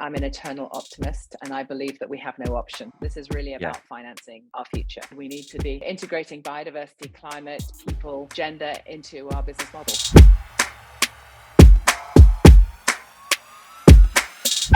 I'm an eternal optimist, and I believe that we have no option. This is really Yeah. about financing our future. We need to be integrating biodiversity, climate, people, gender into our business model.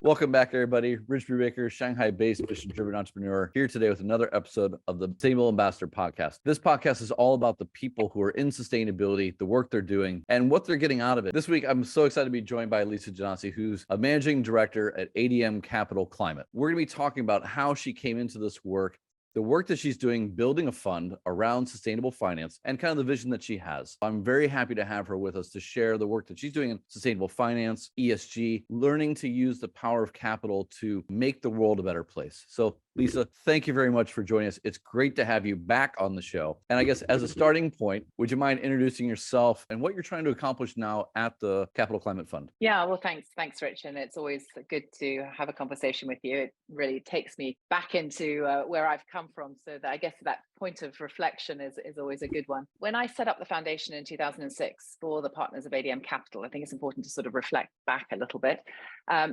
Welcome back, everybody. Rich Brubaker, Shanghai-based mission-driven entrepreneur, here today with another episode of the Sustainable Ambassador podcast. This podcast is all about the people who are in sustainability, the work they're doing, and what they're getting out of it. This week, I'm so excited to be joined by Lisa Genasci, who's a managing director at ADM Capital Climate. We're going to be talking about how she came into this work, the work that she's doing, building a fund around sustainable finance, and kind of the vision that she has. I'm very happy to have her with us to share the work that she's doing in sustainable finance, ESG, learning to use the power of capital to make the world a better place. So Lisa, thank you very much for joining us. It's great to have you back on the show. And I guess as a starting point, would you mind introducing yourself and what you're trying to accomplish now at the Capital Climate Fund? Yeah, well, thanks, Rich. And it's always good to have a conversation with you. It really takes me back into where I've come from. So that I guess that point of reflection is always a good one. When I set up the foundation in 2006 for the partners of ADM Capital, I think it's important to sort of reflect back a little bit.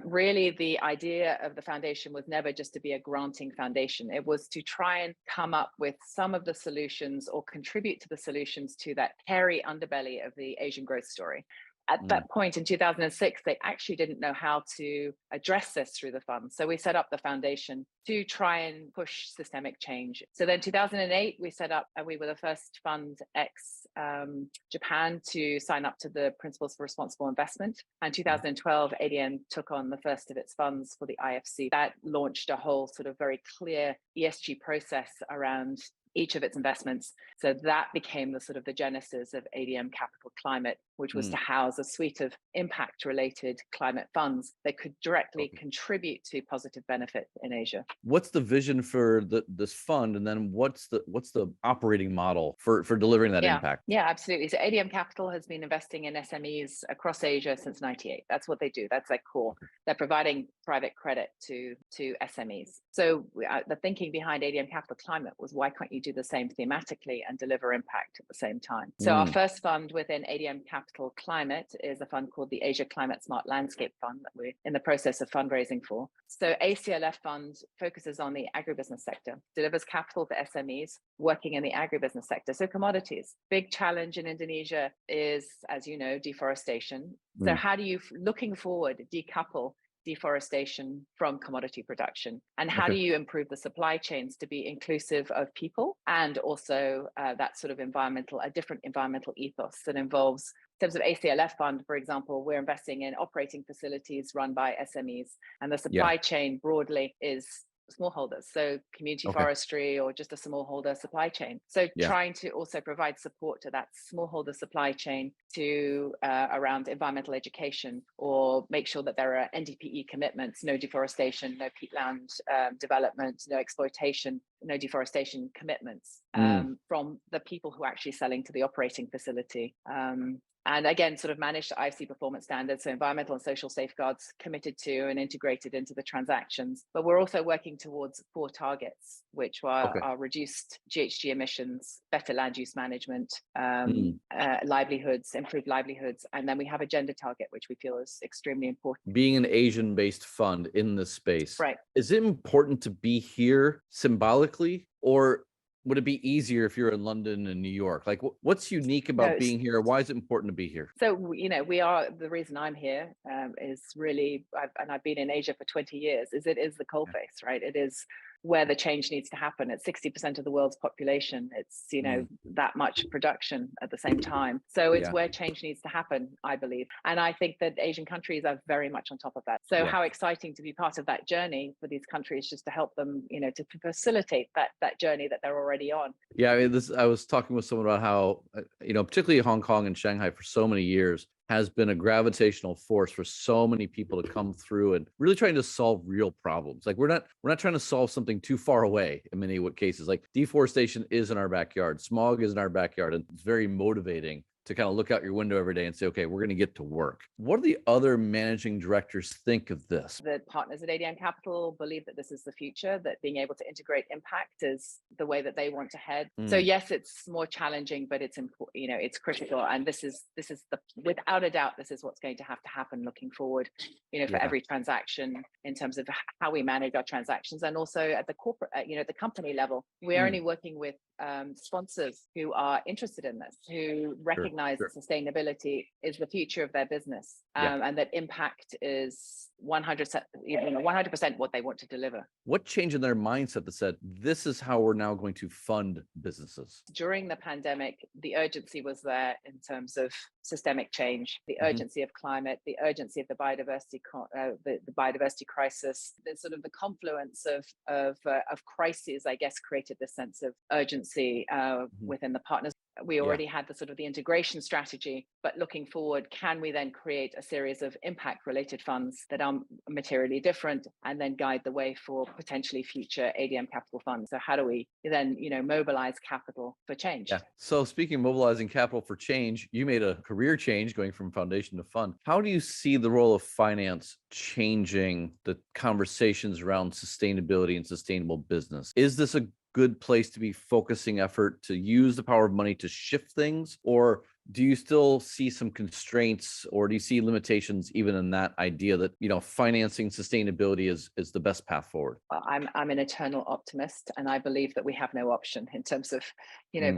Really, the idea of the foundation was never just to be a granting foundation. It was to try and come up with some of the solutions or contribute to the solutions to that hairy underbelly of the Asian growth story. At that point in 2006, they actually didn't know how to address this through the fund. So we set up the foundation to try and push systemic change. So then 2008, we set up, and we were the first fund ex Japan to sign up to the Principles for Responsible Investment. And 2012, ADM took on the first of its funds for the IFC. That launched a whole sort of very clear ESG process around each of its investments. So that became the sort of the genesis of ADM Capital Climate, which was to house a suite of impact-related climate funds that could directly contribute to positive benefit in Asia. What's the vision for this fund, and then what's the operating model for delivering that impact? Yeah, absolutely. So ADM Capital has been investing in SMEs across Asia since '98. That's what they do. That's their core. They're providing private credit to SMEs. So the thinking behind ADM Capital Climate was, why can't you do the same thematically and deliver impact at the same time? So our first fund within ADM Capital Climate is a fund called the Asia Climate Smart Landscape Fund that we're in the process of fundraising for. So ACLF Fund focuses on the agribusiness sector, delivers capital for SMEs working in the agribusiness sector. So commodities, big challenge in Indonesia is, as you know, deforestation. So how do you, looking forward, decouple deforestation from commodity production? And how do you improve the supply chains to be inclusive of people and also that sort of a different environmental ethos that involves, in terms of ACLF Fund, for example, we're investing in operating facilities run by SMEs, and the supply chain broadly is smallholders, so community forestry or just a smallholder supply chain. So trying to also provide support to that smallholder supply chain to around environmental education, or make sure that there are NDPE commitments, no deforestation, no peatland development, no exploitation, no deforestation commitments from the people who are actually selling to the operating facility. And again, sort of manage the IFC performance standards, so environmental and social safeguards committed to and integrated into the transactions. But we're also working towards 4 targets, which are reduced GHG emissions, better land use management, livelihoods, improved livelihoods. And then we have a gender target, which we feel is extremely important. Being an Asian-based fund in this space, right? Is it important to be here symbolically, or would it be easier if you're in London and New York? Like, what's unique about being here? Why is it important to be here? So, we are, the reason I'm here is really, I've been in Asia for 20 years, it is the coalface, right? It is where the change needs to happen. It's 60% of the world's population. It's, that much production at the same time. So it's where change needs to happen, I believe. And I think that Asian countries are very much on top of that. So how exciting to be part of that journey for these countries, just to help them, to facilitate that journey that they're already on. Yeah, I mean, I was talking with someone about how, particularly Hong Kong and Shanghai for so many years has been a gravitational force for so many people to come through and really trying to solve real problems. Like we're not trying to solve something too far away in many cases. Like deforestation is in our backyard, smog is in our backyard, and it's very motivating to kind of look out your window every day and say, okay, we're going to get to work. What do the other managing directors think of this? The partners at ADM Capital believe that this is the future, that being able to integrate impact is the way that they want to head. So yes, it's more challenging, but it's important, it's critical. And this is without a doubt, this is what's going to happen looking forward, for every transaction in terms of how we manage our transactions. And also at the corporate, at the company level, we're only working with sponsors who are interested in this, who recognize that sustainability is the future of their business, and that impact is 100% what they want to deliver. What changed in their mindset that said, this is how we're now going to fund businesses? During the pandemic, the urgency was there in terms of systemic change, the urgency of climate, the urgency of the biodiversity crisis, the sort of the confluence of crises, I guess, created this sense of urgency within the partners. We already had the sort of the integration strategy, but looking forward, can we then create a series of impact related funds that are materially different and then guide the way for potentially future ADM Capital funds? So how do we then, mobilize capital for change? Yeah. So speaking of mobilizing capital for change, you made a career change going from foundation to fund. How do you see the role of finance changing the conversations around sustainability and sustainable business? Is this a good place to be focusing effort to use the power of money to shift things? Or do you still see some constraints, or do you see limitations even in that idea that, financing sustainability is the best path forward? I'm an eternal optimist, and I believe that we have no option in terms of,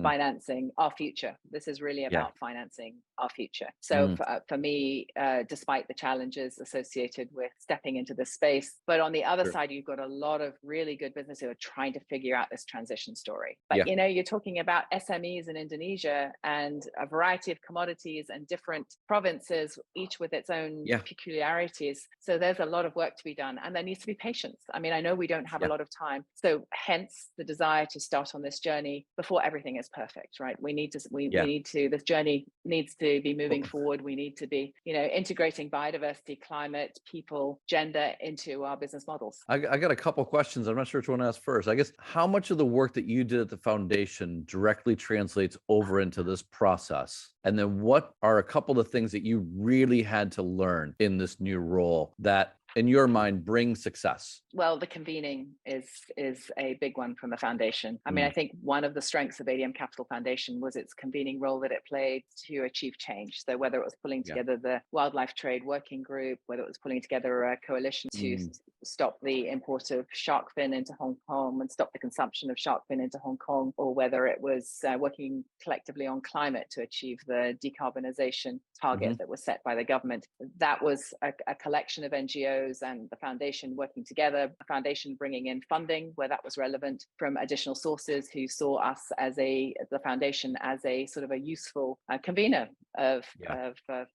financing our future. This is really about financing our future. So for me, despite the challenges associated with stepping into this space, but on the other side, you've got a lot of really good business who are trying to figure out this transition story. But, you're talking about SMEs in Indonesia and a variety of commodities and different provinces, each with its own peculiarities. So there's a lot of work to be done, and there needs to be patience. I mean, I know we don't have a lot of time. So hence the desire to start on this journey before everything is perfect, right? We need to, this journey needs to be moving forward. We need to be, integrating biodiversity, climate, people, gender into our business models. I got a couple questions. I'm not sure which one to ask first. I guess, how much of the work that you did at the foundation directly translates over into this process? And then what are a couple of things that you really had to learn in this new role that, in your mind, brings success? Well, the convening is a big one from the foundation. I mean, I think one of the strengths of ADM Capital Foundation was its convening role that it played to achieve change. So whether it was pulling together the Wildlife Trade Working Group, whether it was pulling together a coalition to stop the import of shark fin into Hong Kong and stop the consumption of shark fin into Hong Kong, or whether it was working collectively on climate to achieve the decarbonisation target that was set by the government. That was a collection of NGOs and the foundation working together, a foundation bringing in funding where that was relevant from additional sources who saw us as the foundation as a sort of a useful convener of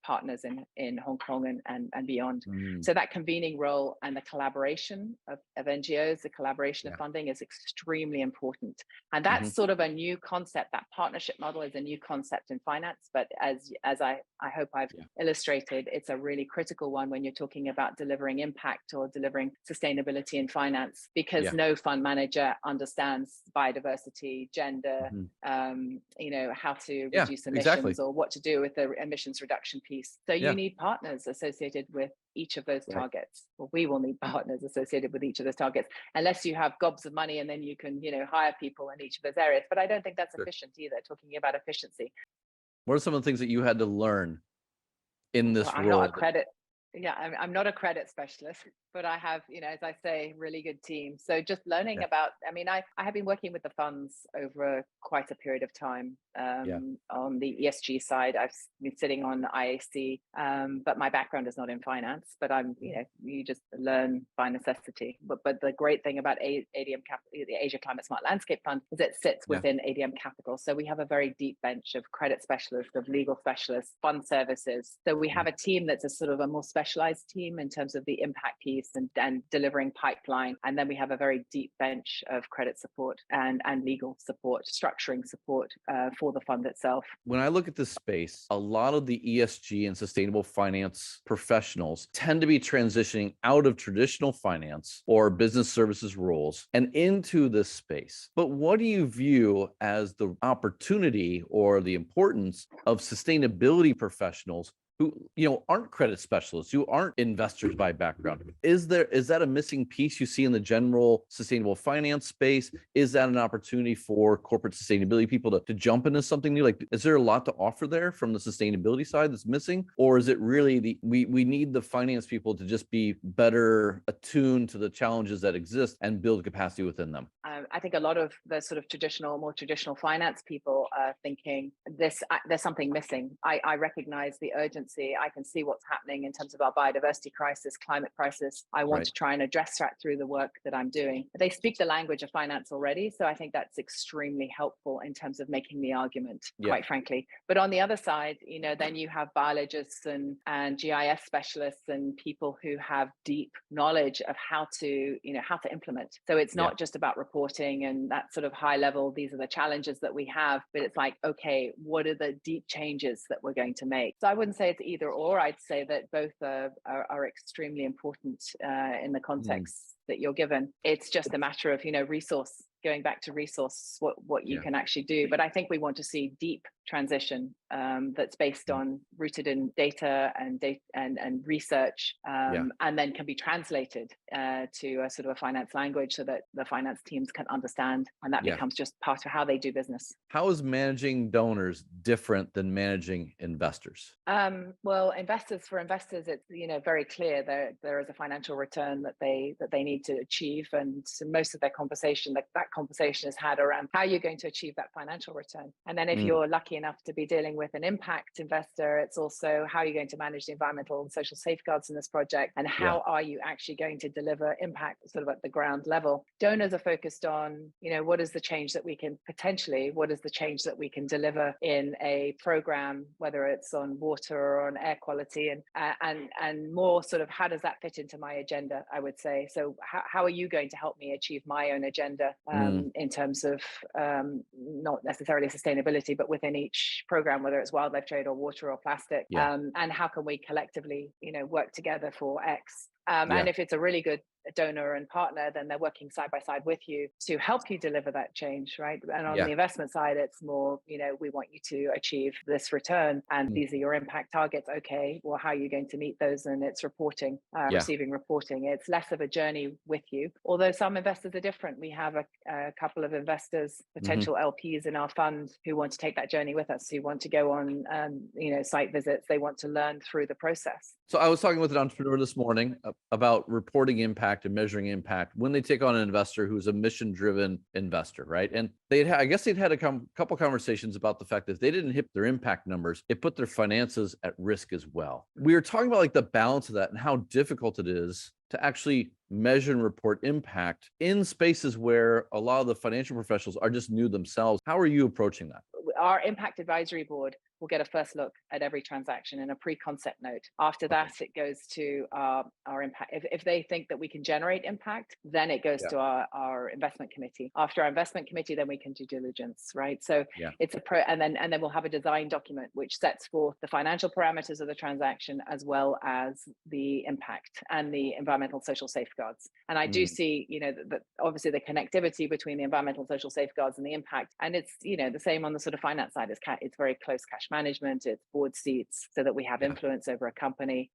partners in Hong Kong and beyond. So that convening role and the collaboration of NGOs, the collaboration of funding is extremely important. And that's sort of a new concept. That partnership model is a new concept in finance, but as I hope I've illustrated, it's a really critical one when you're talking about delivering impact or delivering sustainability in finance, because no fund manager understands biodiversity, gender, how to reduce emissions or what to do with the emissions reduction piece. So you need partners associated with each of those targets. Well, we will need partners associated with each of those targets, unless you have gobs of money and then you can, hire people in each of those areas. But I don't think that's efficient either, talking about efficiency. What are some of the things that you had to learn in this role? I'm not a credit specialist, but I have, as I say, really good team. So just learning about, I have been working with the funds over quite a period of time on the ESG side. I've been sitting on IAC, but my background is not in finance, but I'm, you just learn by necessity. But the great thing about ADM Capital, the Asia Climate Smart Landscape Fund, is it sits within ADM Capital. So we have a very deep bench of credit specialists, of legal specialists, fund services. So we have a team that's a sort of a more specialist specialized team in terms of the impact piece and delivering pipeline. And then we have a very deep bench of credit support and legal support, structuring support for the fund itself. When I look at this space, a lot of the ESG and sustainable finance professionals tend to be transitioning out of traditional finance or business services roles and into this space. But what do you view as the opportunity or the importance of sustainability professionals who, aren't credit specialists, who aren't investors by background? Is that a missing piece you see in the general sustainable finance space? Is that an opportunity for corporate sustainability people to jump into something new? Like, is there a lot to offer there from the sustainability side that's missing? Or is it really we need the finance people to just be better attuned to the challenges that exist and build capacity within them? I think a lot of the sort of more traditional finance people are thinking there's something missing. I recognize the urgency. I can see what's happening in terms of our biodiversity crisis, climate crisis. I want to try and address that through the work that I'm doing. They speak the language of finance already, so I think that's extremely helpful in terms of making the argument, quite frankly. But on the other side, then you have biologists and GIS specialists and people who have deep knowledge of how to implement. So it's not just about reporting and that sort of high level, these are the challenges that we have, but it's like, okay, what are the deep changes that we're going to make? So I wouldn't say it's either or. I'd say that both are extremely important in the context that you're given. It's just a matter of, resource, going back to resource, what you can actually do. But I think we want to see deep transition that's based on rooted in data and research, and then can be translated to a sort of a finance language so that the finance teams can understand, and that becomes just part of how they do business. How is managing donors different than managing investors? Well, for investors, it's very clear there is a financial return that they need to achieve, and so most of their conversation, that conversation is had around how you're going to achieve that financial return. And then if you're lucky enough to be dealing with an impact investor, it's also how you're going to manage the environmental and social safeguards in this project, and how are you actually going to deliver impact sort of at the ground level. Donors are focused on, what is the change that we can deliver in a program, whether it's on water or on air quality, and more sort of how does that fit into my agenda, I would say. So how are you going to help me achieve my own agenda in terms of not necessarily sustainability, but within each program, whether it's wildlife trade or water or plastic, and how can we collectively, work together for X? And if it's a really good donor and partner, then they're working side by side with you to help you deliver that change, right? And on the investment side, it's more, we want you to achieve this return, and these are your impact targets. Okay, well, how are you going to meet those? And it's reporting, receiving reporting. It's less of a journey with you, although some investors are different. We have a couple of investors, potential LPs in our fund, who want to take that journey with us, who want to go on, site visits. They want to learn through the process. So I was talking with an entrepreneur this morning about reporting impact and measuring impact when they take on an investor who's a mission-driven investor, right? And I guess they'd had a couple conversations about the fact that if they didn't hit their impact numbers, it put their finances at risk as well. We were talking about like the balance of that and how difficult it is to actually measure and report impact in spaces where a lot of the financial professionals are just new themselves. How are you approaching that? Our impact advisory board will get a first look at every transaction in a pre-concept note. After that, it goes to our impact. If they think that we can generate impact, then it goes to our investment committee. After our investment committee, then we can do diligence, right? So it's and then we'll have a design document which sets forth the financial parameters of the transaction, as well as the impact and the environmental social safeguards. And I do see, that obviously the connectivity between the environmental social safeguards and the impact, and it's, the same on the sort of finance side. It's very close cash management, it's board seats so that we have influence over a company.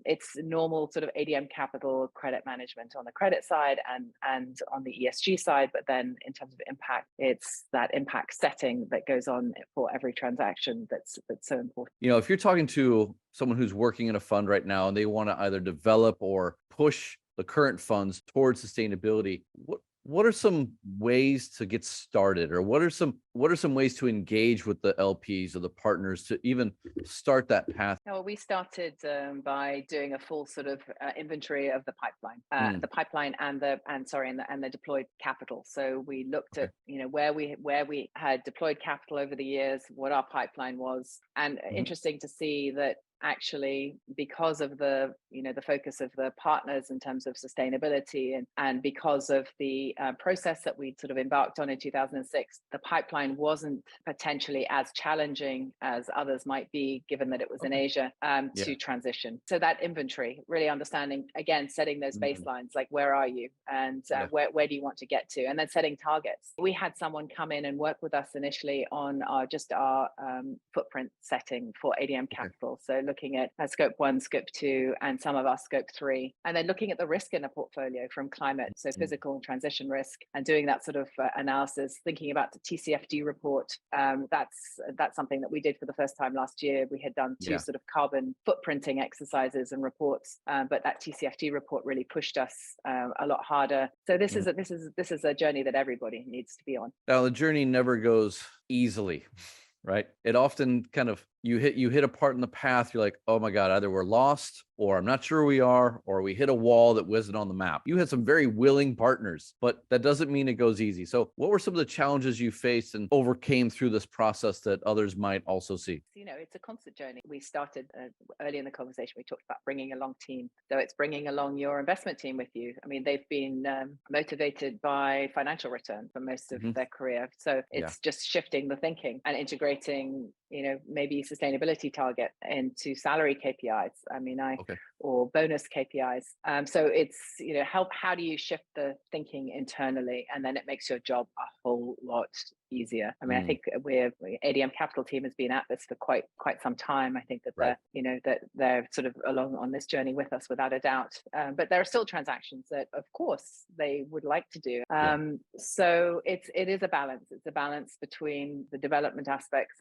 It's normal sort of ADM Capital credit management on the credit side and on the ESG side, but then in terms of impact, it's that impact setting that goes on for every transaction that's so important. If you're talking to someone who's working in a fund right now and they want to either develop or push the current funds towards sustainability, what are some ways to get started, or what are some ways to engage with the LPs or the partners to even start that path? Well, we started by doing a full sort of inventory of the pipeline, and the deployed capital. So we looked at where we had deployed capital over the years, what our pipeline was, and interesting to see that actually, because of the the focus of the partners in terms of sustainability, and because of the process that we sort of embarked on in 2006, the pipeline wasn't potentially as challenging as others might be, given that it was in Asia, to transition. So that inventory, really understanding, again, setting those baselines, like where are you, and where do you want to get to, and then setting targets. We had someone come in and work with us initially on our footprint setting for ADM Capital. So looking at scope 1, scope 2, and some of our scope 3, and then looking at the risk in a portfolio from climate, so physical and transition risk, and doing that sort of analysis, thinking about the TCFD report. That's something that we did for the first time last year. We had done 2 sort of carbon footprinting exercises and reports, but that TCFD report really pushed us a lot harder. So this is a journey that everybody needs to be on. Now, the journey never goes easily, right? It often kind of, you hit a part in the path, you're like, oh my God, either we're lost, or I'm not sure we are, or we hit a wall that wasn't on the map. You had some very willing partners, but that doesn't mean it goes easy. So what were some of the challenges you faced and overcame through this process that others might also see? It's a constant journey. We started early in the conversation, we talked about bringing along team. So it's bringing along your investment team with you. I mean, they've been motivated by financial return for most of their career. So it's just shifting the thinking and integrating, maybe sustainability target into salary KPIs. Or bonus KPIs. So it's, how do you shift the thinking internally, and then it makes your job a whole lot easier. I mean, I think ADM Capital team has been at this for quite some time. I think that they're sort of along on this journey with us without a doubt. But there are still transactions that, of course, they would like to do. So it is a balance. It's a balance between the development aspects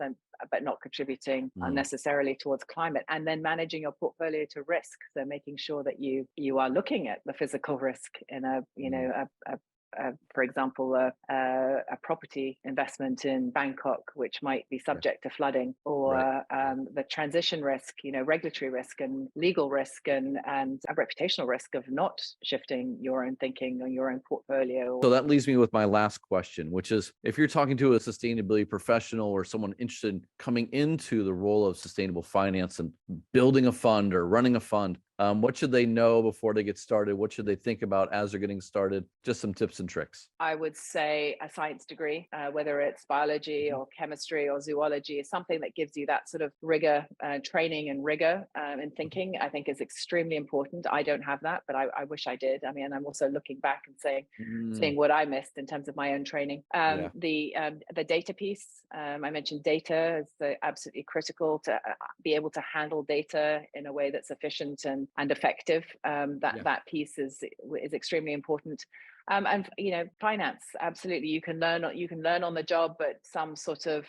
but not contributing unnecessarily towards climate, and then managing your portfolio to risk. So making sure that you are looking at the physical risk in for example, a property investment in Bangkok, which might be subject to flooding, or the transition risk, regulatory risk and legal risk, and a reputational risk of not shifting your own thinking on your own portfolio. So that leaves me with my last question, which is, if you're talking to a sustainability professional or someone interested in coming into the role of sustainable finance and building a fund or running a fund, what should they know before they get started? What should they think about as they're getting started? Just some tips and tricks. I would say a science degree, whether it's biology or chemistry or zoology, is something that gives you that sort of rigor, training and rigor in thinking, I think is extremely important. I don't have that, but I wish I did. I mean, I'm also looking back and seeing what I missed in terms of my own training. The data piece, I mentioned data is absolutely critical to be able to handle data in a way that's efficient and effective. That piece is extremely important. And finance, absolutely, you can learn on the job, but some sort of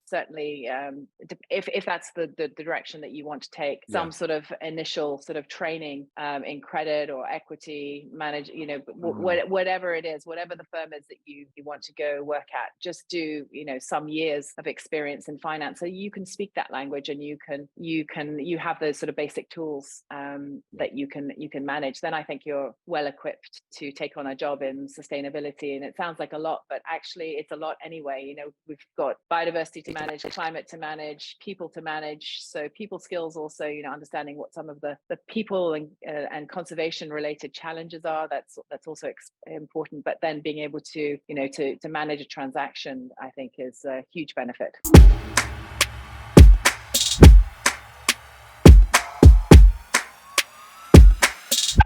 certainly if that's the direction that you want to take, some sort of initial sort of training in credit or equity manage, whatever it is, whatever the firm is that you want to go work at, just do some years of experience in finance, so you can speak that language, and you have those sort of basic tools that you can manage. Then I think you're well equipped to take on a job in sustainability. And it sounds like a lot, but actually it's a lot anyway. We've got biodiversity to manage, climate to manage, people to manage. So people skills also, understanding what some of the people and conservation related challenges are. That's also important. But then being able to to manage a transaction, I think, is a huge benefit.